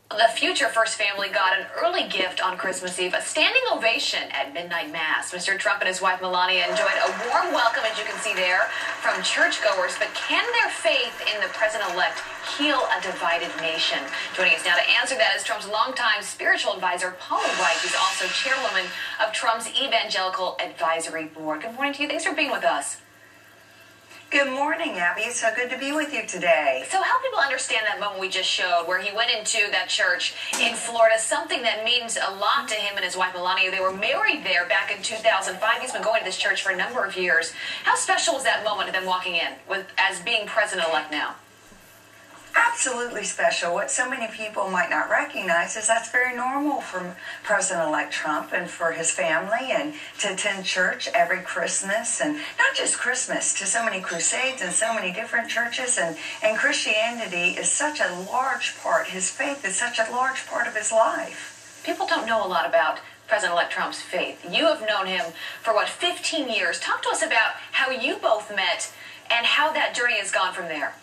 The future First family got an early gift on Christmas Eve, a standing ovation at midnight mass. Mr. Trump and his wife Melania enjoyed a warm welcome, as you can see there, from churchgoers. But can their faith in the president-elect heal a divided nation? Joining us now to answer that is Trump's longtime spiritual advisor, Paula White, who's also chairwoman of Trump's Evangelical Advisory Board. Good morning to you. Thanks for being with us. Good morning, Abby. It's so good to be with you today. So help people understand that moment we just showed where he went into that church in Florida, something that means a lot to him and his wife Melania. They were married there back in 2005. He's been going to this church for a number of years. How special was that moment of them walking in as being president-elect now? Absolutely special. What so many people might not recognize is that's very normal for President-elect Trump and for his family, and to attend church every Christmas, and not just Christmas, to so many crusades and so many different churches. And Christianity is such a large part, his faith is such a large part of his life. People don't know a lot about President-elect Trump's faith. You have known him for, 15 years. Talk to us about how you both met and how that journey has gone from there.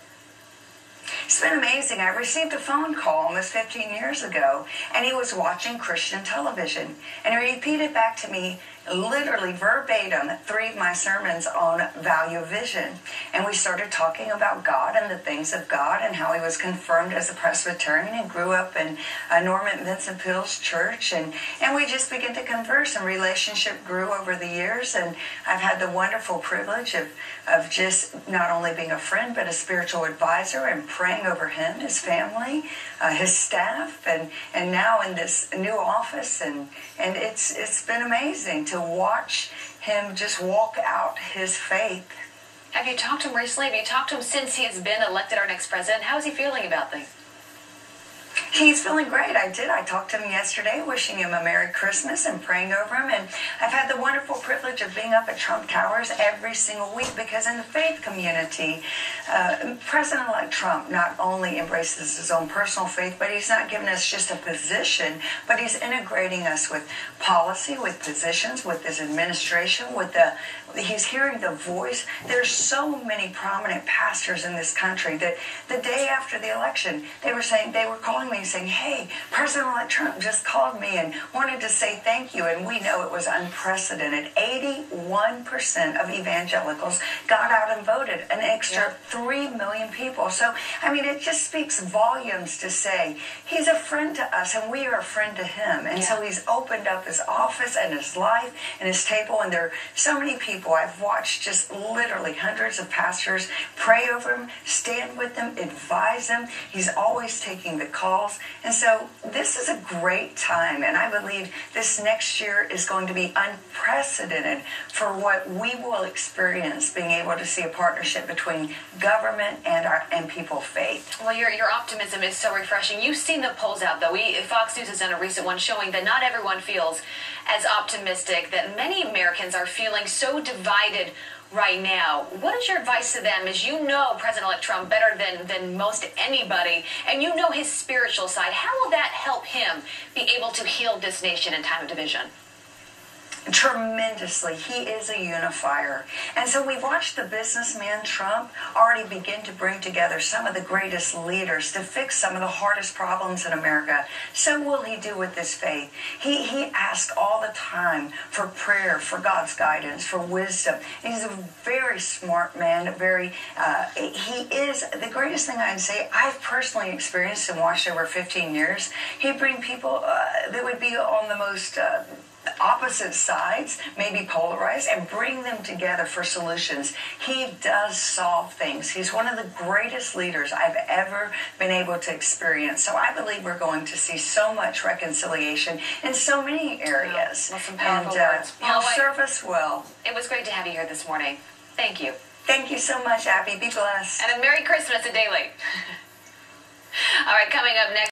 It's been amazing. I received a phone call almost 15 years ago, and he was watching Christian television. And he repeated back to me, literally verbatim, 3 of my sermons on value of vision. And we started talking about God and the things of God and how he was confirmed as a Presbyterian and grew up in Norman Vincent Peale's church. And we just began to converse, and relationship grew over the years. And I've had the wonderful privilege of just not only being a friend, but a spiritual advisor, and praying over him, his family, his staff, and now in this new office. And it's been amazing to watch him just walk out his faith. Have you talked to him recently? Have you talked to him since he has been elected our next president? How is he feeling about things? He's feeling great. I did. I talked to him yesterday, wishing him a Merry Christmas and praying over him. And I've had the wonderful privilege of being up at Trump Towers every single week, because in the faith community, President-elect Trump not only embraces his own personal faith, but he's not giving us just a position, but he's integrating us with policy, with positions, with his administration, he's hearing the voice. There's so many prominent pastors in this country that the day after the election, they were calling me saying, "Hey, President-elect Trump just called me and wanted to say thank you." And we know it was unprecedented. 81% of evangelicals got out and voted, an extra 3 million people. So, I mean, it just speaks volumes to say he's a friend to us and we are a friend to him. And so he's opened up his office and his life and his table. And there are so many people I've watched, just literally hundreds of pastors, pray over him, stand with him, advise him. He's always taking the calls. And so this is a great time, and I believe this next year is going to be unprecedented for what we will experience, being able to see a partnership between government and people of faith. Well, your optimism is so refreshing. You've seen the polls out, though. Fox News has done a recent one showing that not everyone feels as optimistic, that many Americans are feeling so divided right now. What is your advice to them, as you know President-elect Trump better than most anybody, and you know his spiritual side? How will that help him be able to heal this nation in time of division? Tremendously. He is a unifier. And so we've watched the businessman Trump already begin to bring together some of the greatest leaders to fix some of the hardest problems in America. So will he do with this faith. He asks all the time for prayer, for God's guidance, for wisdom. He's a very smart man, he is the greatest thing I can say. I've personally experienced and watched over 15 years. He'd bring people that would be on the most opposite sides, maybe polarized, and bring them together for solutions. He does solve things. He's one of the greatest leaders I've ever been able to experience. So I believe we're going to see so much reconciliation in so many areas. Well, some powerful words. He'll serve us well. It was great to have you here this morning. Thank you. Thank you so much, Abby. Be blessed. And a Merry Christmas a day late. All right, coming up next.